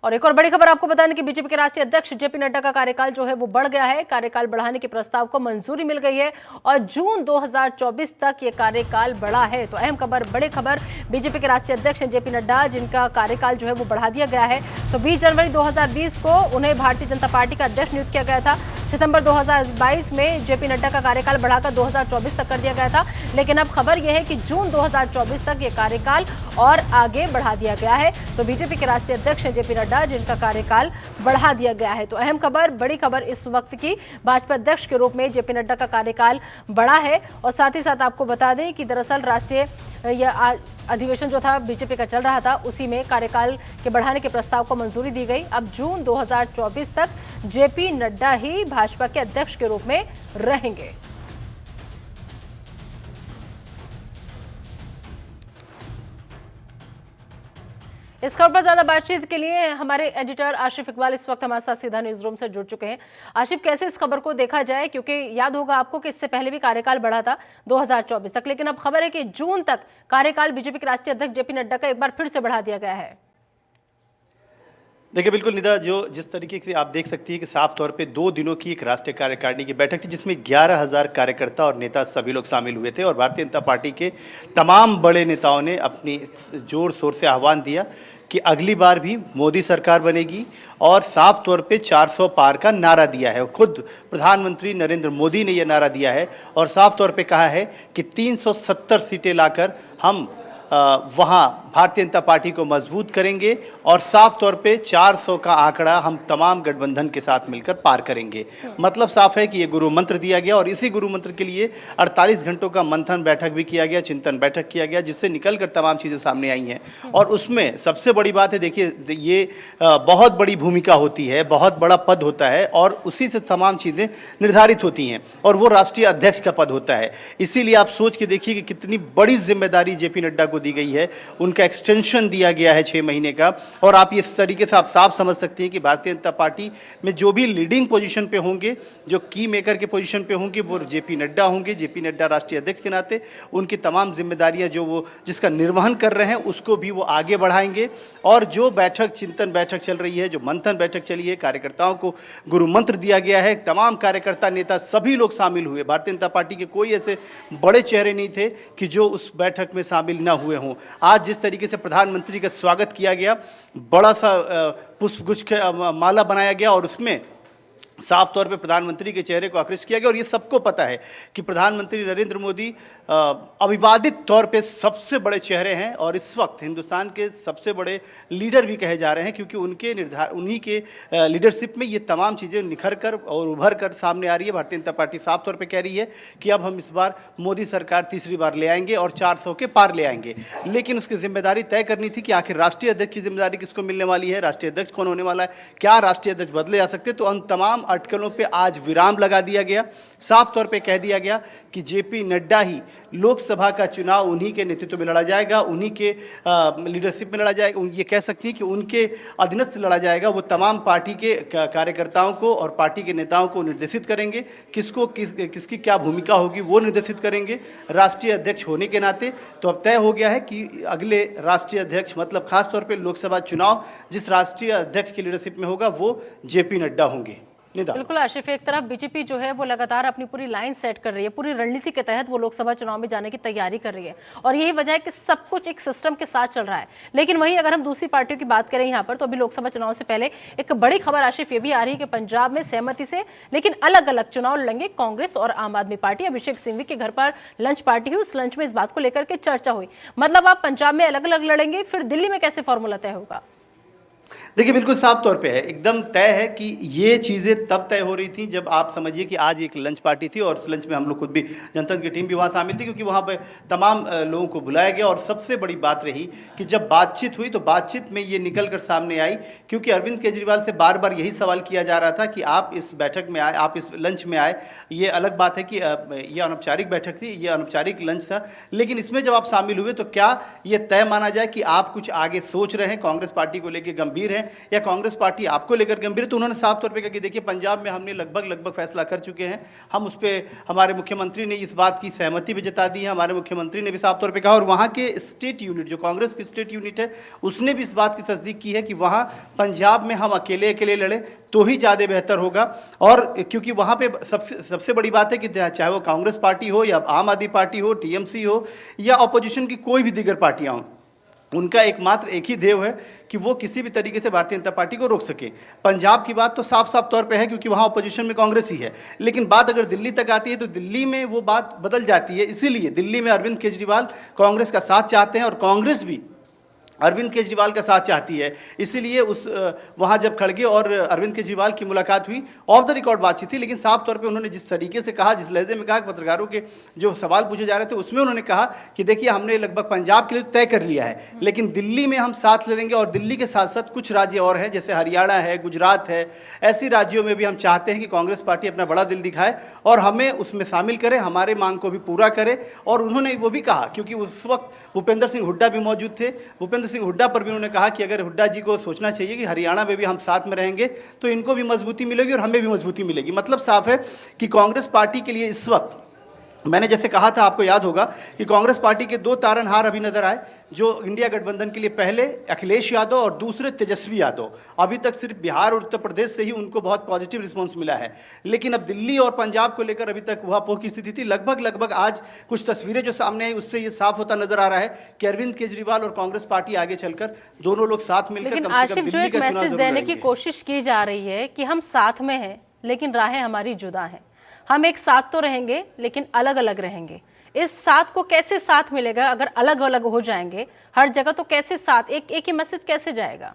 और एक और बड़ी खबर आपको बता दें कि बीजेपी के राष्ट्रीय अध्यक्ष जेपी नड्डा का कार्यकाल जो है वो बढ़ गया है। कार्यकाल बढ़ाने के प्रस्ताव को मंजूरी मिल गई है और जून 2024 तक ये कार्यकाल बढ़ा है। तो अहम खबर, बड़ी खबर, बीजेपी के राष्ट्रीय अध्यक्ष जेपी नड्डा जिनका कार्यकाल जो है वो बढ़ा दिया गया है। तो 20 जनवरी 2020 को उन्हें भारतीय जनता पार्टी का अध्यक्ष नियुक्त किया गया था। सितंबर 2022 में जेपी नड्डा का कार्यकाल बढ़ाकर 2024 तक कर दिया गया था, लेकिन अब खबर यह है कि जून 2024 तक ये कार्यकाल और आगे बढ़ा दिया गया है। तो बीजेपी के राष्ट्रीय अध्यक्ष जेपी नड्डा जिनका कार्यकाल बढ़ा दिया गया है। तो अहम खबर, बड़ी खबर इस वक्त की, भाजपा अध्यक्ष के रूप में जेपी नड्डा का कार्यकाल बढ़ा है। और साथ ही साथ आपको बता दें कि दरअसल राष्ट्रीय अधिवेशन जो था बीजेपी का चल रहा था, उसी में कार्यकाल के बढ़ाने के प्रस्ताव को मंजूरी दी गई। अब जून 2024 तक जेपी नड्डा ही भाजपा के अध्यक्ष के रूप में रहेंगे। इस खबर पर ज्यादा बातचीत के लिए हमारे एडिटर आशिफ इकबाल इस वक्त हमारे साथ सीधा न्यूज रूम से जुड़ चुके हैं। आशिफ, कैसे इस खबर को देखा जाए, क्योंकि याद होगा आपको कि इससे पहले भी कार्यकाल बढ़ा था 2024 तक, लेकिन अब खबर है कि जून तक कार्यकाल बीजेपी के राष्ट्रीय अध्यक्ष जेपी नड्डा का एक बार फिर से बढ़ा दिया गया है। देखिए, बिल्कुल निदा, जिस तरीके से आप देख सकती है कि साफ तौर पे 2 दिनों की एक राष्ट्रीय कार्यकारिणी की बैठक थी, जिसमें 11,000 कार्यकर्ता और नेता सभी लोग शामिल हुए थे। और भारतीय जनता पार्टी के तमाम बड़े नेताओं ने अपनी जोर शोर से आह्वान दिया कि अगली बार भी मोदी सरकार बनेगी, और साफ तौर पे 400 पार का नारा दिया है। खुद प्रधानमंत्री नरेंद्र मोदी ने यह नारा दिया है और साफ तौर पे कहा है कि 370 सीटें लाकर हम वहाँ भारतीय जनता पार्टी को मजबूत करेंगे और साफ तौर पे 400 का आंकड़ा हम तमाम गठबंधन के साथ मिलकर पार करेंगे। मतलब साफ है कि ये गुरु मंत्र दिया गया और इसी गुरु मंत्र के लिए 48 घंटों का मंथन बैठक भी किया गया, चिंतन बैठक किया गया, जिससे निकलकर तमाम चीज़ें सामने आई हैं। और उसमें सबसे बड़ी बात है, देखिए, ये बहुत बड़ी भूमिका होती है, बहुत बड़ा पद होता है और उसी से तमाम चीज़ें निर्धारित होती हैं, और वो राष्ट्रीय अध्यक्ष का पद होता है। इसीलिए आप सोच के देखिए कि कितनी बड़ी जिम्मेदारी जेपी नड्डा को दी गई है। उनका एक्सटेंशन दिया गया है 6 महीने का, और आप इस तरीके से आप साफ समझ सकते हैं कि भारतीय जनता पार्टी में जो भी लीडिंग पोजीशन पे होंगे, जो की मेकर के पोजीशन पे होंगे, वो जेपी नड्डा होंगे। जेपी नड्डा राष्ट्रीय अध्यक्ष के नाते उनकी तमाम जिम्मेदारियां जो वो जिसका निर्वहन कर रहे हैं, उसको भी वो आगे बढ़ाएंगे। और जो बैठक, चिंतन बैठक चल रही है, जो मंथन बैठक चली है, कार्यकर्ताओं को गुरु मंत्र दिया गया है, तमाम कार्यकर्ता, नेता सभी लोग शामिल हुए। भारतीय जनता पार्टी के कोई ऐसे बड़े चेहरे नहीं थे कि जो उस बैठक में शामिल न हुए हों। आज जिस तरीके से प्रधानमंत्री का स्वागत किया गया, बड़ा सा पुष्पगुच्छ माला बनाया गया और उसमें साफ तौर पे प्रधानमंत्री के चेहरे को आकृष्ट किया गया। और ये सबको पता है कि प्रधानमंत्री नरेंद्र मोदी अविवादित तौर पे सबसे बड़े चेहरे हैं और इस वक्त हिंदुस्तान के सबसे बड़े लीडर भी कहे जा रहे हैं, क्योंकि उन्हीं के लीडरशिप में ये तमाम चीज़ें निखर कर और उभर कर सामने आ रही है। भारतीय जनता पार्टी साफ तौर पे कह रही है कि अब हम इस बार मोदी सरकार तीसरी बार ले आएंगे और 400 के पार ले आएंगे। लेकिन उसकी जिम्मेदारी तय करनी थी कि आखिर राष्ट्रीय अध्यक्ष की जिम्मेदारी किसको मिलने वाली है, राष्ट्रीय अध्यक्ष कौन होने वाला है, क्या राष्ट्रीय अध्यक्ष बदले जा सकते। तो उन तमाम अटकलों पे आज विराम लगा दिया गया। साफ तौर पे कह दिया गया कि जेपी नड्डा ही लोकसभा का चुनाव उन्हीं के नेतृत्व में लड़ा जाएगा, उन्हीं के लीडरशिप में लड़ा जाएगा। ये कह सकती हैं कि उनके अधीनस्थ लड़ा जाएगा। वो तमाम पार्टी के कार्यकर्ताओं को और पार्टी के नेताओं को निर्देशित करेंगे, किसकी क्या भूमिका होगी वो निर्देशित करेंगे राष्ट्रीय अध्यक्ष होने के नाते। तो अब तय हो गया है कि अगले राष्ट्रीय अध्यक्ष, मतलब खासतौर पर लोकसभा चुनाव जिस राष्ट्रीय अध्यक्ष की लीडरशिप में होगा, वो जेपी नड्डा होंगे। बिल्कुल आशिफ, एक तरफ बीजेपी जो है वो लगातार अपनी पूरी लाइन सेट कर रही है, पूरी रणनीति के तहत वो लोकसभा चुनाव में जाने की तैयारी कर रही है और यही वजह है कि सब कुछ एक सिस्टम के साथ चल रहा है। लेकिन वहीं अगर हम दूसरी पार्टियों की बात करें यहाँ पर, तो अभी लोकसभा चुनाव से पहले एक बड़ी खबर आशिफ ये भी आ रही है कि पंजाब में सहमति से लेकिन अलग अलग चुनाव लड़ेंगे कांग्रेस और आम आदमी पार्टी। अभिषेक सिंघवी के घर पर लंच पार्टी हुई, उस लंच में इस बात को लेकर के चर्चा हुई। मतलब आप पंजाब में अलग अलग लड़ेंगे, फिर दिल्ली में कैसे फॉर्मूला तय होगा? देखिए, बिल्कुल साफ तौर पे है, एकदम तय है कि ये चीज़ें तब तय हो रही थी जब आप समझिए कि आज एक लंच पार्टी थी और उस लंच में हम लोग खुद भी, जनता की टीम भी वहाँ शामिल थी, क्योंकि वहाँ पे तमाम लोगों को बुलाया गया। और सबसे बड़ी बात रही कि जब बातचीत हुई तो बातचीत में ये निकल कर सामने आई, क्योंकि अरविंद केजरीवाल से बार बार यही सवाल किया जा रहा था कि आप इस बैठक में आए, आप इस लंच में आए। ये अलग बात है कि ये अनौपचारिक बैठक थी, ये अनौपचारिक लंच था, लेकिन इसमें जब आप शामिल हुए तो क्या ये तय माना जाए कि आप कुछ आगे सोच रहे हैं, कांग्रेस पार्टी को लेकर गंभीर हैं या कांग्रेस पार्टी आपको लेकर गंभीर है, तो उन्होंने साफ तौर पे कहा कि देखिए पंजाब में हमने लगभग फैसला कर चुके हैं, हम उस पर, हमारे मुख्यमंत्री ने इस बात की सहमति भी जता दी है, हमारे मुख्यमंत्री ने भी साफ तौर पे कहा, और वहाँ के स्टेट यूनिट, जो कांग्रेस की स्टेट यूनिट है, उसने भी इस बात की तस्दीक की है कि वहाँ पंजाब में हम अकेले लड़े तो ही ज़्यादा बेहतर होगा। और क्योंकि वहाँ पे सबसे बड़ी बात है कि चाहे वो कांग्रेस पार्टी हो या आम आदमी पार्टी हो, टीएमसी हो या अपोजिशन की कोई भी दीगर पार्टियाँ हों, उनका एकमात्र एक ही ध्येय है कि वो किसी भी तरीके से भारतीय जनता पार्टी को रोक सके। पंजाब की बात तो साफ तौर पे है क्योंकि वहाँ अपोजिशन में कांग्रेस ही है, लेकिन बात अगर दिल्ली तक आती है तो दिल्ली में वो बात बदल जाती है। इसीलिए दिल्ली में अरविंद केजरीवाल कांग्रेस का साथ चाहते हैं और कांग्रेस भी अरविंद केजरीवाल का साथ चाहती है। इसीलिए वहाँ जब खड़गे और अरविंद केजरीवाल की मुलाकात हुई, ऑफ द रिकॉर्ड बातचीत थी, लेकिन साफ तौर पे उन्होंने जिस तरीके से कहा, जिस लहजे में कहा, पत्रकारों के जो सवाल पूछे जा रहे थे उसमें उन्होंने कहा कि देखिए हमने लगभग पंजाब के लिए तय कर लिया है, लेकिन दिल्ली में हम साथ लेंगे, और दिल्ली के साथ साथ कुछ राज्य और हैं जैसे हरियाणा है, गुजरात है, ऐसी राज्यों में भी हम चाहते हैं कि कांग्रेस पार्टी अपना बड़ा दिल दिखाए और हमें उसमें शामिल करे, हमारे मांग को भी पूरा करे। और उन्होंने वो भी कहा, क्योंकि उस वक्त भूपेंद्र सिंह हुड्डा भी मौजूद थे, भूपेंद्र सिंह हुड्डा पर भी उन्होंने कहा कि अगर हुड्डा जी को सोचना चाहिए कि हरियाणा में भी हम साथ में रहेंगे तो इनको भी मजबूती मिलेगी और हमें भी मजबूती मिलेगी। मतलब साफ है कि कांग्रेस पार्टी के लिए इस वक्त, मैंने जैसे कहा था, आपको याद होगा कि कांग्रेस पार्टी के दो तारनहार अभी नजर आए, जो इंडिया गठबंधन के लिए पहले अखिलेश यादव और दूसरे तेजस्वी यादव। अभी तक सिर्फ बिहार और उत्तर प्रदेश से ही उनको बहुत पॉजिटिव रिस्पांस मिला है, लेकिन अब दिल्ली और पंजाब को लेकर अभी तक वहां की स्थिति थी। लगभग आज कुछ तस्वीरें जो सामने आई उससे ये साफ होता नजर आ रहा है कि अरविंद केजरीवाल और कांग्रेस पार्टी आगे चलकर दोनों लोग साथ मिलकर कम से कम दिल्ली का चुनाव जरूर देने की कोशिश की जा रही है कि हम साथ में हैं लेकिन राहें हमारी जुदा हैं। हम एक साथ तो रहेंगे लेकिन अलग अलग रहेंगे। इस साथ को कैसे साथ मिलेगा अगर अलग अलग हो जाएंगे हर जगह? तो कैसे साथ, एक ही मैसेज कैसे जाएगा?